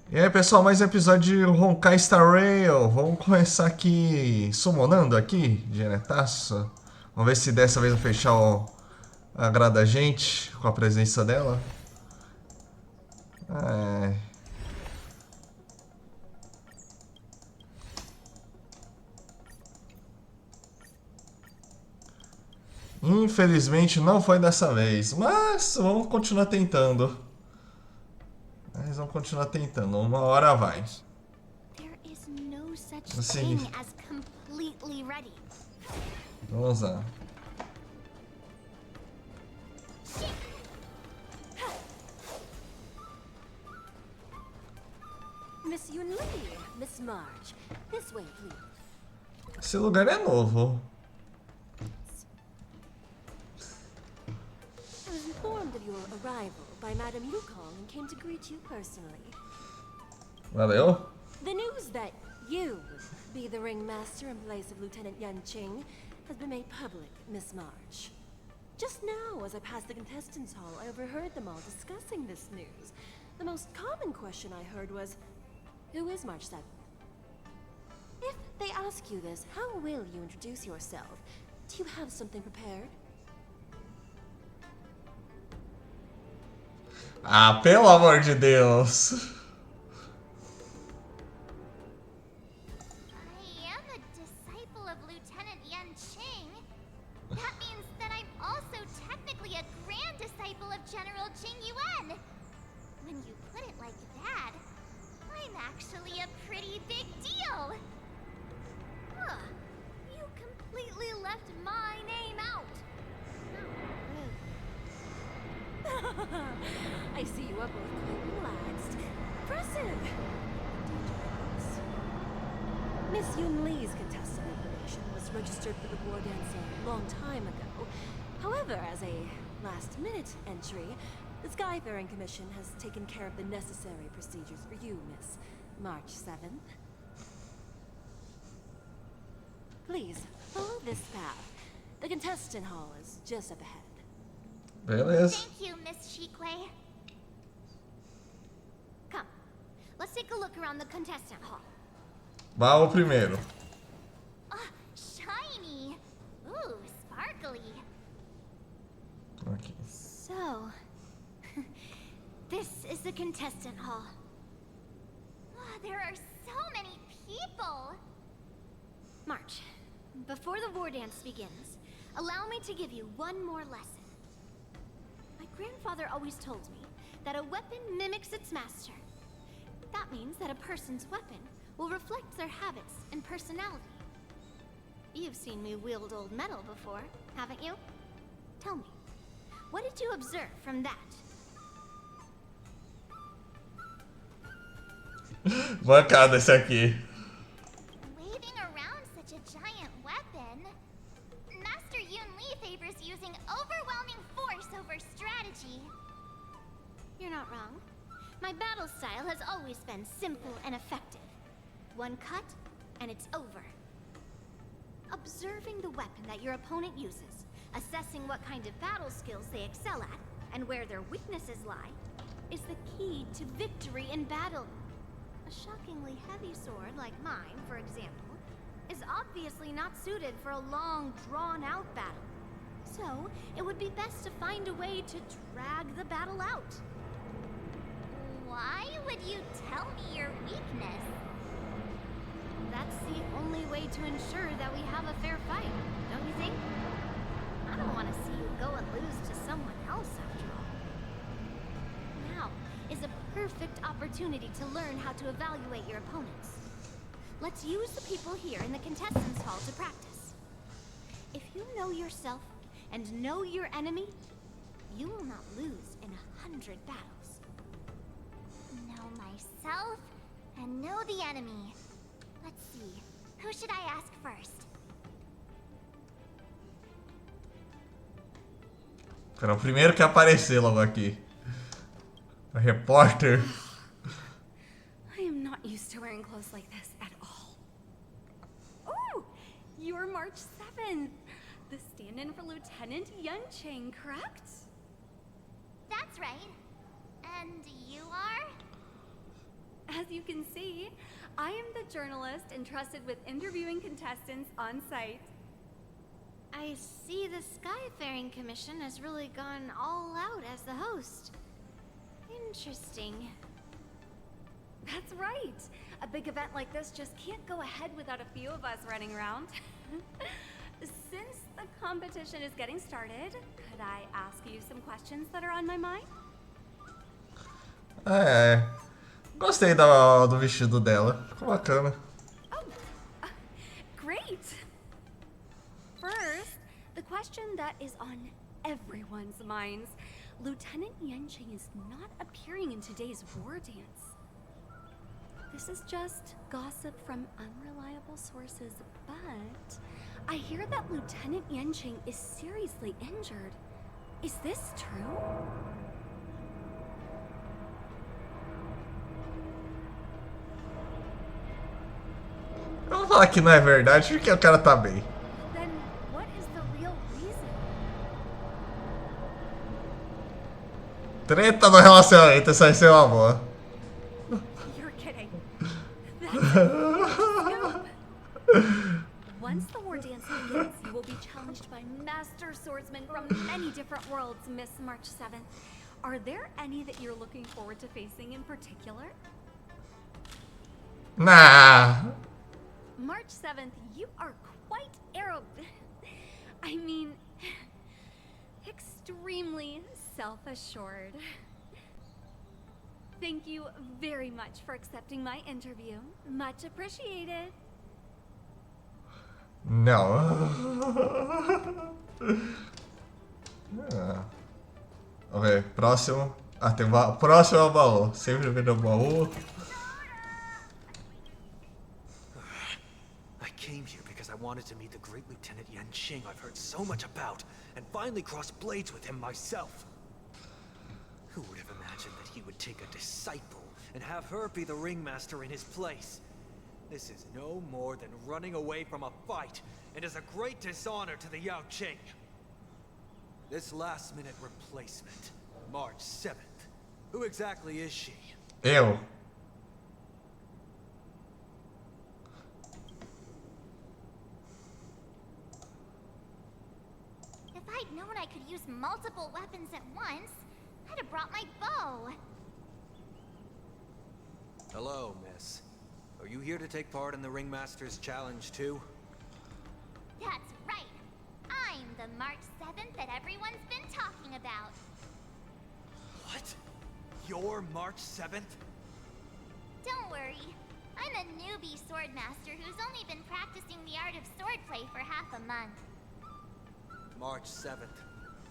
E aí, pessoal, mais um episódio de Honkai Star Rail. Vamos começar aqui summonando aqui, diretaço. Vamos ver se dessa vez eu fechar agrada a gente com a presença dela. É... Infelizmente não foi dessa vez, mas vamos continuar tentando. Uma hora vai. Assim, vamos lá. Miss Yunli, Miss Marge, this way, please. Esse lugar é novo. I was informed of your arrival by Madame Yukong and came to greet you personally. Valeu. The news that you would be the ringmaster in place of Lieutenant Yan Qing has been made public, Miss Marge. Just now, as I passed the contestants' hall, I overheard them all discussing this news. The most common question I heard was, who is March 7th? If they ask you this, how will you introduce yourself? Do you have something prepared? Ah, pelo amor de Deus. I am a disciple of Lieutenant Yan Qing. That means that I'm also technically a grand disciple of General Qing Yuan. When you put it like that, I'm actually a pretty big deal. Huh. You completely left my name out. I see you are both quite relaxed. Impressive. Miss Yun Li's contestant information was registered for the war dance a long time ago. However, as a last-minute entry, the Skyfaring Commission has taken care of the necessary procedures for you, Miss March 7th. Please, follow this path. The contestant hall is just up ahead. Beleza. Thank you, Miss Shikwe. Come, let's take a look around the contestant hall. Vá o primeiro. Shiny. Ooh, sparkly. Aqui. So, this is the contestant hall. There are so many people. March, before the war dance begins, allow me to give you one more lesson. My grandfather always told me that a weapon mimics its master. That means that a person's weapon will reflect their habits and personality. You've seen me wield old metal before, haven't you? Tell me, what did you observe from that? Bancada esse aqui. Waving around such a giant weapon, Master Yun Li favors using overwhelming force over strategy. You're not wrong. My battle style has always been simple and effective. One cut, and it's over. Observing the weapon that your opponent uses, assessing what kind of battle skills they excel at, and where their weaknesses lie, is the key to victory in battle. A shockingly heavy sword like mine, for example, is obviously not suited for a long, drawn-out battle. So, it would be best to find a way to drag the battle out. Why would you tell me your weakness? That's the only way to ensure that we have a fair fight, don't you think? I don't want to see you go and lose to someone else, after all. Now is a perfect opportunity to learn how to evaluate your opponents. Let's use the people here in the contestants' hall to practice. If you know yourself and know your enemy, you will not lose in 100 battles. Know myself and know the enemy. Let's see, who should I ask first? Era o primeiro que apareceu logo aqui. O repórter. I am not used to wearing clothes like this at all. Oh, you're March 7th. The stand-in for Lieutenant Yan Qing, correct? That's right. And you are? As As you can see, I am the journalist entrusted with interviewing contestants on site. I see the Skyfaring Commission has really gone all out as the host. Interesting. That's right. A big event like this just can't go ahead without a few of us running around. Since the competition is getting started, could I ask you some questions that are on my mind? Gostei do vestido dela. Ficou bacana. Oh, great. First, the question that is on everyone's minds. Lieutenant Yanqing is not appearing in today's war dance. This is just gossip from unreliable sources, but I hear that Lieutenant Yanqing is seriously injured. Is this true? Eu vou falar que não é verdade porque o cara tá bem. Then what is the real reason? Treta no relacionamento, isso vai ser uma boa. You're kidding. That's a scoop. Once the war dance begins, you will be challenged by master swordsmen from many different worlds, Miss March 7th. Are there any that you're looking forward to facing in particular? Nah. March 7th, you are quite I mean, extremely self-assured. Thank you very much for accepting my interview. Much appreciated. Não. Ok, próximo. Ah, tem próximo é o baú. Sempre vem no baú. I came here because I wanted to meet the great Lieutenant Yanqing I've heard so much about, and finally cross blades with him myself. Who would have imagined that he would take a disciple and have her be the ringmaster in his place? This is no more than running away from a fight, and is a great dishonor to the Yao Qing. This last-minute replacement, March 7th. Who exactly is she? Eu. If I'd known I could use multiple weapons at once, I'd have brought my bow. Hello, miss. Are you here to take part in the Ringmaster's Challenge too? That's right. I'm the March 7th that everyone's been talking about. What? You're March 7th? Don't worry. I'm a newbie swordmaster who's only been practicing the art of swordplay for half a month. March 7th.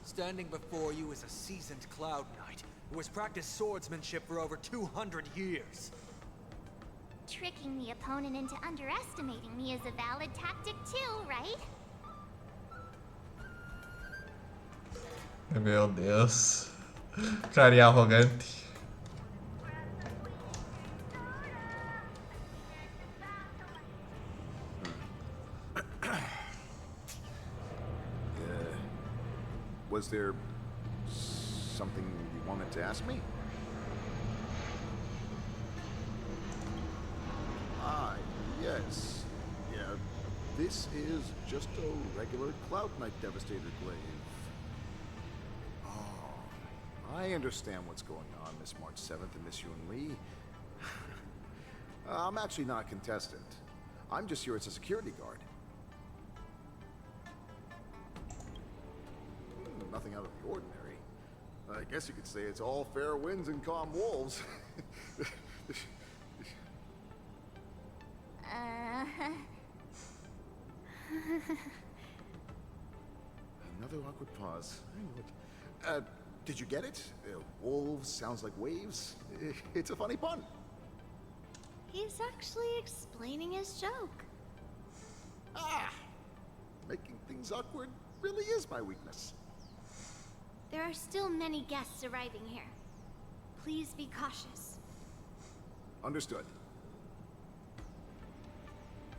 Standing before you is a seasoned Cloud Knight who has practiced swordsmanship for over 200 years. Tricking the opponent into underestimating me is a valid tactic too, right? Meu Deus. Carinha arrogante. Was there something you wanted to ask me? Ah, yes. Yeah, this is just a regular Cloud Knight Devastator glaive. Oh, I understand what's going on, Miss March 7th and Miss Yun Li. I'm actually not a contestant. I'm just here as a security guard. Nothing out of the ordinary. I guess you could say it's all fair winds and calm wolves. Another awkward pause. Did you get it? Wolves sounds like waves. It's a funny pun. He's actually explaining his joke. Ah! Making things awkward really is my weakness. There are still many guests arriving here. Please be cautious. Understood.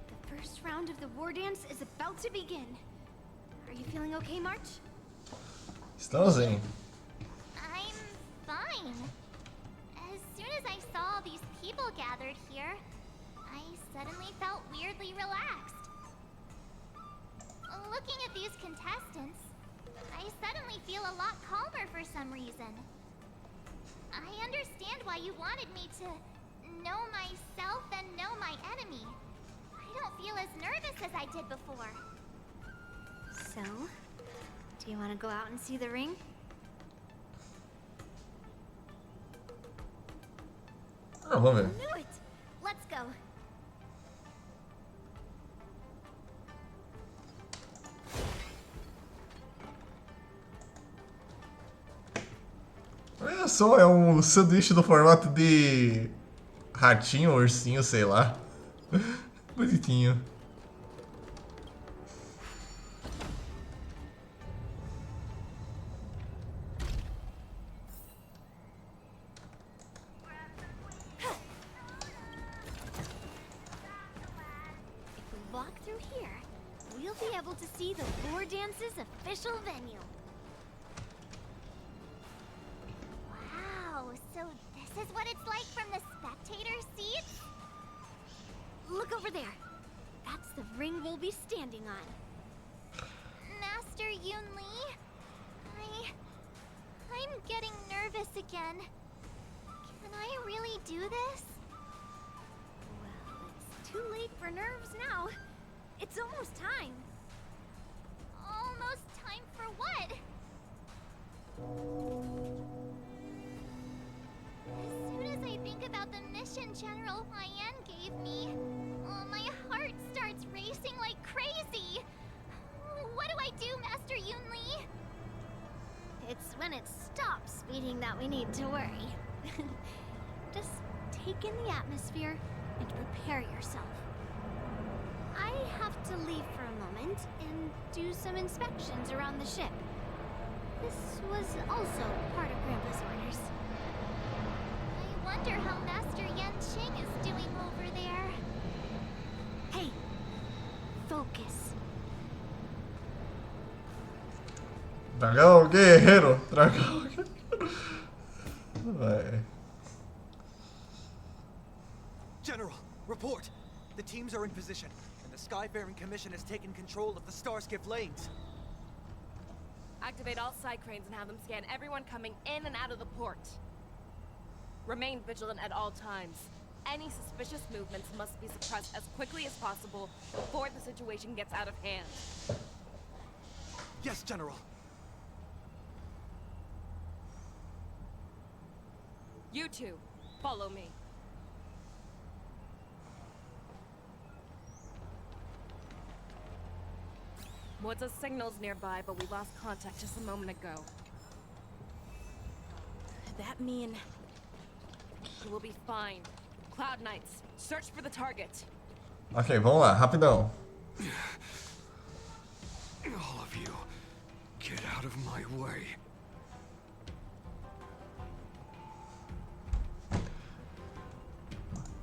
The first round of the war dance is about to begin. Are you feeling okay, March? Estamos em. I'm fine. As soon as I saw all these people gathered here, I suddenly felt weirdly relaxed. Looking at these contestants, I suddenly feel a lot calmer for some reason. I understand why you wanted me to know myself and know my enemy. I don't feel as nervous as I did before. So, do you want to go out and see the ring? Ah, vamos ver. Knew it! Let's go. Olha só, é um sanduíche do formato de ratinho, ursinho, sei lá. Bonitinho. If we walk through here, we'll be able to see the War Dance's official venue. Wow, so this is what it's like from the spectator seats? Look over there. That's the ring we'll be standing on. Master Yun Li? I'm getting nervous again. Can I really do this? Well, it's too late for nerves now. It's almost time. Almost time for what? As soon as I think about the mission General Huayan gave me, my heart starts racing like crazy. What do I do, Master Yun Li? It's when it stops speeding that we need to worry. Just take in the atmosphere and prepare yourself. I have to leave for a moment and do some inspections around the ship. This was also part of Grandpa's orders. I wonder how Master Yan Qing is doing over there. Hey, focus. Dragão Guerreiro. Dragão Guerreiro. Vai. General, report! The teams are in position, and the Skyfaring Commission has taken control of the Starskip lanes. Activate all side cranes and have them scan everyone coming in and out of the port. Remain vigilant at all times. Any suspicious movements must be suppressed as quickly as possible before the situation gets out of hand. Yes, General. You two, follow me. Woods' signals nearby, but we lost contact just a moment ago. Could that mean... We will be fine. Cloud Knights, search for the target. Ok, vamos lá, rapidão. All of you, get out of my way.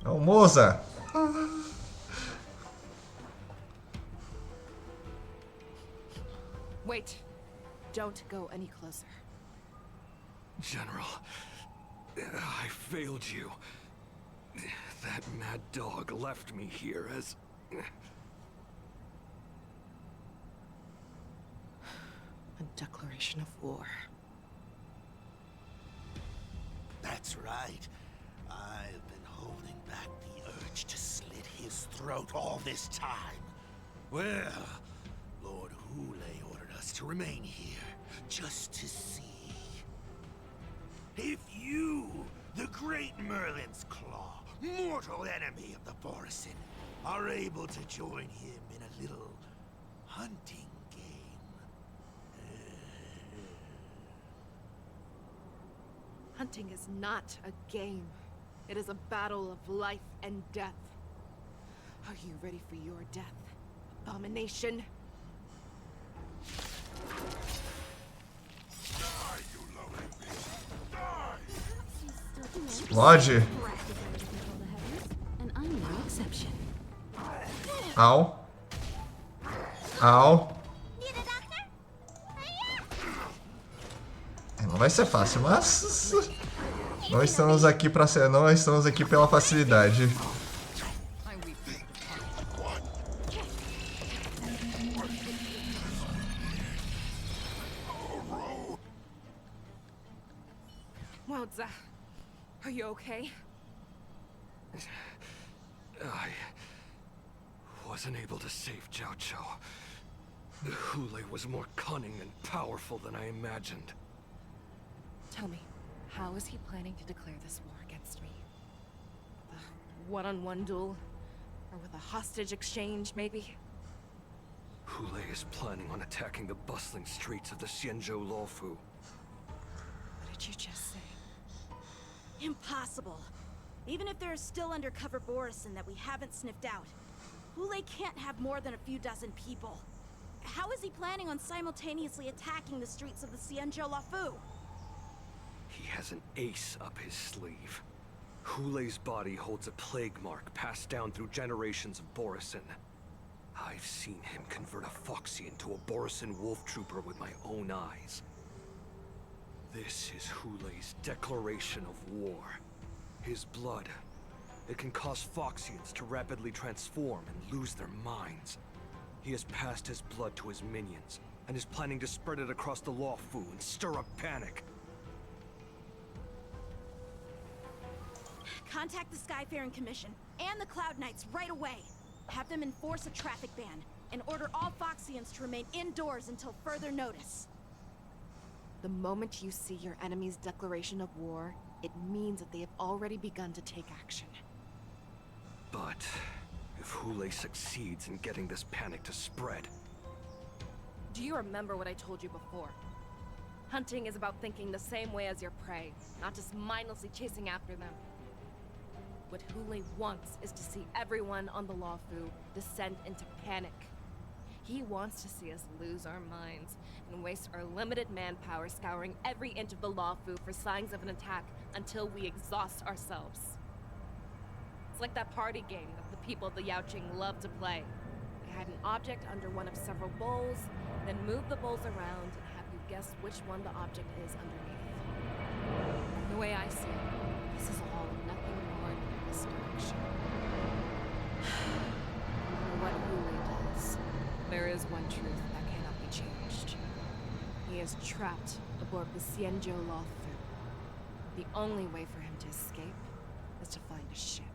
É o Moza. Wait. Don't go any closer. General, I failed you. That mad dog left me here as... A declaration of war. That's right. I've been holding back the urge to slit his throat all this time. Well, Lord Hule ordered us to remain here, just to see. If you, the great Merlin's Claw, mortal enemy of the Borisin, are able to join him in a little hunting game. Hunting is not a game. It is a battle of life and death. Are you ready for your death, abomination? Explode. And I'm no exception. Au. Au. Need a doctor? É, não vai ser fácil, mas... Não estamos aqui para ser, não estamos aqui pela facilidade. Wowza, are you okay? I wasn't able to save Jiao Chou. Hule was more cunning and powerful than I imagined. Tell me, how is he planning to declare this war against me? With a one-on-one duel? Or with a hostage exchange, maybe? Hule is planning on attacking the bustling streets of the Xianzhou Luofu. What did you just say? Impossible. Even if there are still undercover Borison that we haven't sniffed out, Hule can't have more than a few dozen people. How is he planning on simultaneously attacking the streets of the Xianzhou Luofu? He has an ace up his sleeve. Hule's body holds a plague mark passed down through generations of Borison. I've seen him convert a Foxy into a Borison wolf trooper with my own eyes. This is Hule's declaration of war. His blood. It can cause Foxians to rapidly transform and lose their minds. He has passed his blood to his minions, and is planning to spread it across the Luofu and stir up panic. Contact the Skyfaring Commission and the Cloud Knights right away. Have them enforce a traffic ban and order all Foxians to remain indoors until further notice. The moment you see your enemy's declaration of war, it means that they have already begun to take action. But if Hule succeeds in getting this panic to spread... Do you remember what I told you before? Hunting is about thinking the same way as your prey, not just mindlessly chasing after them. What Hule wants is to see everyone on the Luofu descend into panic. He wants to see us lose our minds and waste our limited manpower scouring every inch of the Luofu for signs of an attack until we exhaust ourselves. It's like that party game that the people of the Yaoqing love to play. They hide an object under one of several bowls, then move the bowls around and have you guess which one the object is underneath. The way I see it, this is all nothing more than a misdirection. No matter what Hule does, there is one truth that cannot be changed. He is trapped aboard the Xianzhou Luofu. The only way for him to escape is to find a ship.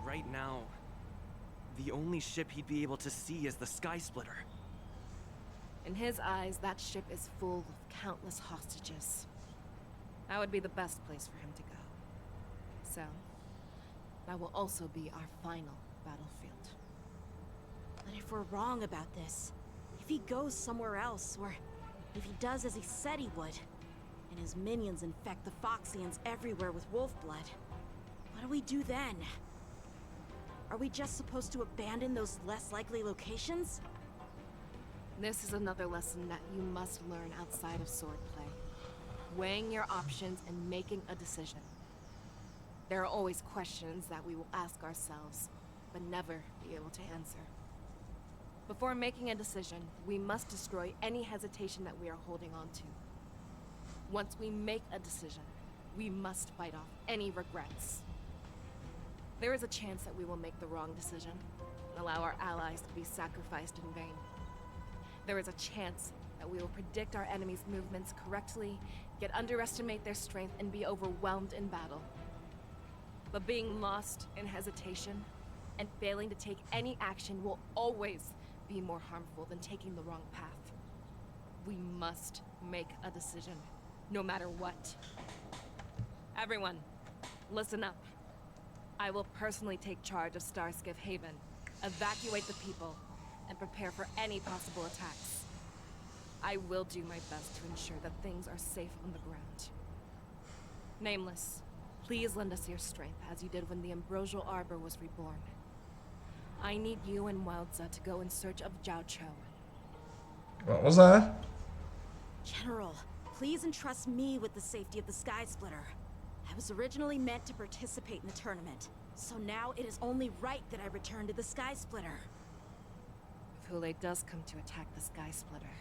Right now, the only ship he'd be able to see is the Sky Splitter. In his eyes, that ship is full of countless hostages. That would be the best place for him to go. So, that will also be our final battlefield. But if we're wrong about this, if he goes somewhere else, or if he does as he said he would, and his minions infect the Foxians everywhere with wolf blood, what do we do then? Are we just supposed to abandon those less likely locations? This is another lesson that you must learn outside of swordplay. Weighing your options and making a decision. There are always questions that we will ask ourselves, but never be able to answer. Before making a decision, we must destroy any hesitation that we are holding on to. Once we make a decision, we must fight off any regrets. There is a chance that we will make the wrong decision, and allow our allies to be sacrificed in vain. There is a chance that we will predict our enemy's movements correctly, yet underestimate their strength and be overwhelmed in battle. But being lost in hesitation and failing to take any action will always be more harmful than taking the wrong path. We must make a decision, no matter what. Everyone, listen up. I will personally take charge of Starskiff Haven, evacuate the people, and prepare for any possible attacks. I will do my best to ensure that things are safe on the ground. Nameless, please lend us your strength as you did when the Ambrosial Arbor was reborn. I need you and Wildza to go in search of Jiao Chou. Vamos lá. General, please entrust me with the safety of the Sky Splitter. I was originally meant to participate in the tournament, so now it is only right that I return to the Sky Splitter. If Hule does come to attack the Sky Splitter,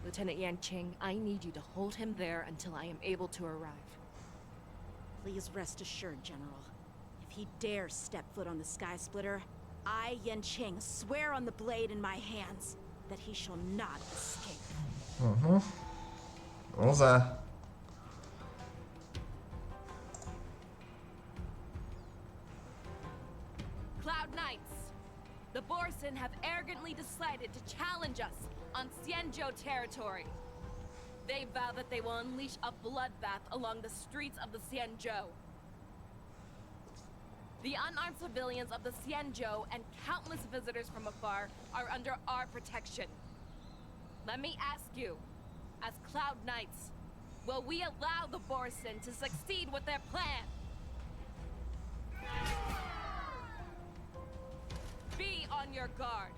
Lieutenant Yanqing, I need you to hold him there until I am able to arrive. Please rest assured, General. If he dares step foot on the Sky Splitter, I, Yanqing, swear on the blade in my hands that he shall not escape. Vamos lá. Cloud Knights, the Borson have arrogantly decided to challenge us on Xianzhou territory. They vow that they will unleash a bloodbath along the streets of the Xianzhou. The unarmed civilians of the Xianzhou and countless visitors from afar are under our protection. Let me ask you, as Cloud Knights, will we allow the Borson to succeed with their plan? Be on your guard.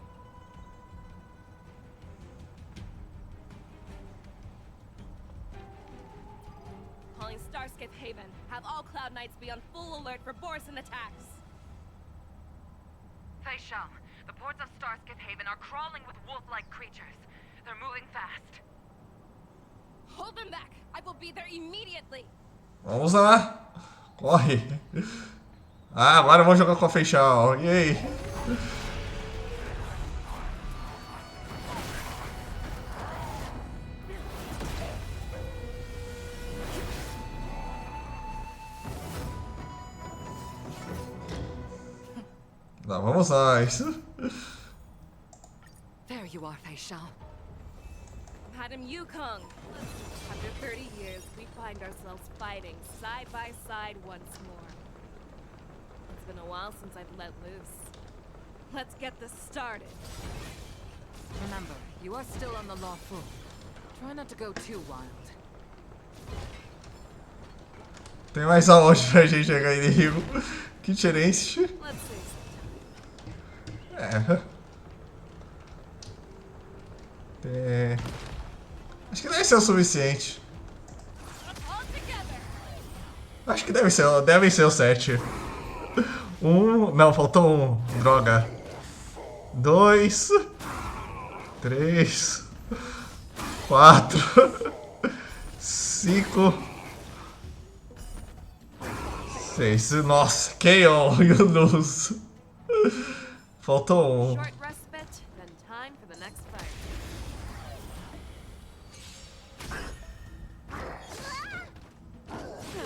Calling Starskip Haven. Have all Cloud Knights be on full alert for Borson attacks. Fei Shao, the ports of Starskip Haven are crawling with wolf-like creatures. They're moving fast. Hold them back. I will be there immediately. Vamos lá. Corre. Ah, agora vamos jogar com a Fei Shao. E aí? Lá vamos nós. There you are, Fei Shao. Madam Yukong. After 30 years, we find ourselves fighting side by side once more. It's been a while since I've let loose. Let's get this started. Remember, you are still on the lawful. Try not to go too wild. Tem mais aonde pra gente chegar inimigo. Que diferente. Let's see. É. Acho que deve ser o suficiente. Acho que devem ser os 7. Não, faltou um. Droga. 2, 3, 4, 5, 6. Nossa, KO, you lose. Faltou um. Short respite, then time for the next fight.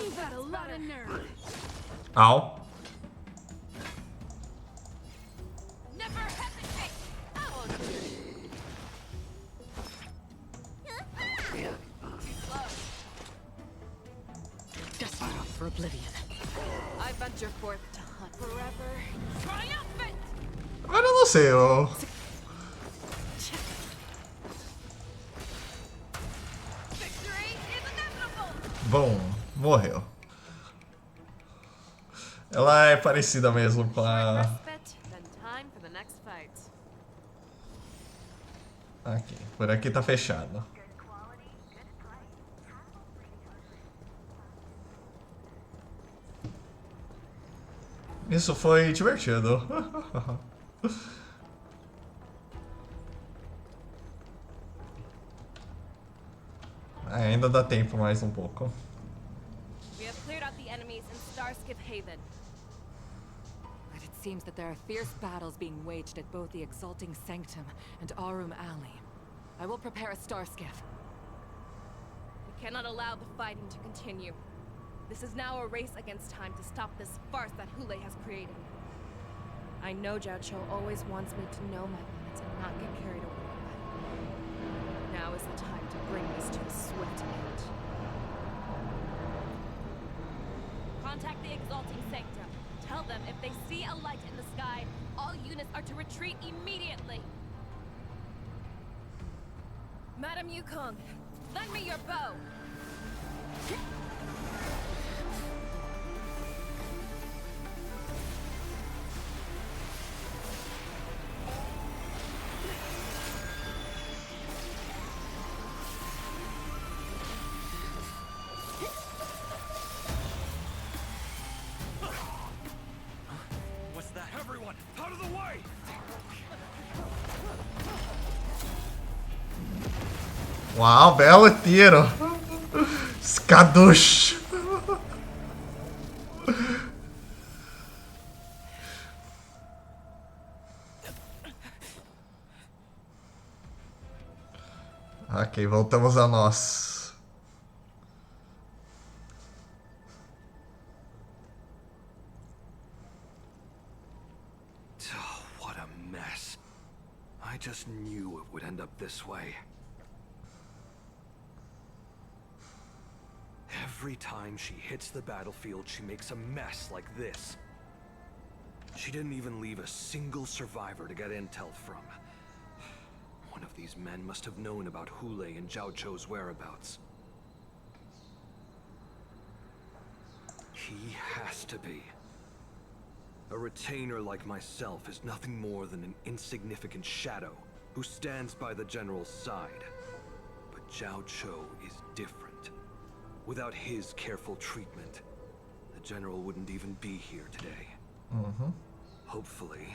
You've got a lot of nerve. Au. Never hesitate. Oh, Desperate for oblivion. I venture forth to hunt forever. Triumphant! Agora eu não sei, eu... Victory is inevitable! Bom, morreu. Ela é parecida mesmo com a... Respite, then time for the next fight. Aqui, por aqui tá fechado. Isso foi divertido. Ainda dá tempo mais um pouco. We have cleared out the enemies in Starskip Haven. But it seems that there are fierce battles being waged at both the Exalting Sanctum and Arum Alley. I will prepare a star skiff. We cannot allow the fighting to continue. This is now a race against time to stop this farce that Hule has created. I know Jiao Chou always wants me to know my limits and not get carried away by them. Now is the time to bring this to a swift end. Contact the Exalting Sanctum. Tell them if they see a light in the sky, all units are to retreat immediately. Madam Yukong, lend me your bow. What's that? Everyone, out of the way! Uau, belo tiro. Escaducho. Ok, voltamos a nós. Oh, what a mess. I just knew it would end up this way. Every time she hits the battlefield, she makes a mess like this. She didn't even leave a single survivor to get intel from. One of these men must have known about Hule and Zhao Chou's whereabouts. He has to be. A retainer like myself is nothing more than an insignificant shadow who stands by the general's side. But Zhao Chou is different. Without his careful treatment, the general wouldn't even be here today. Hopefully,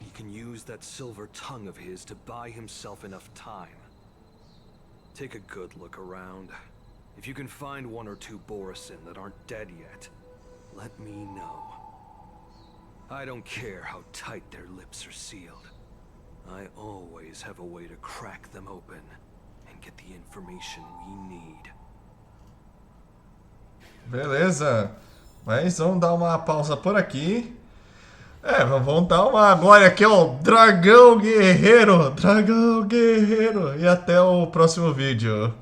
he can use that silver tongue of his to buy himself enough time. Take a good look around. If you can find one or two Borisin that aren't dead yet, let me know. I don't care how tight their lips are sealed. I always have a way to crack them open and get the information we need. Beleza. Mas vamos dar uma pausa por aqui. Vamos dar uma glória aqui ao Dragão Guerreiro. Dragão Guerreiro. E até o próximo vídeo.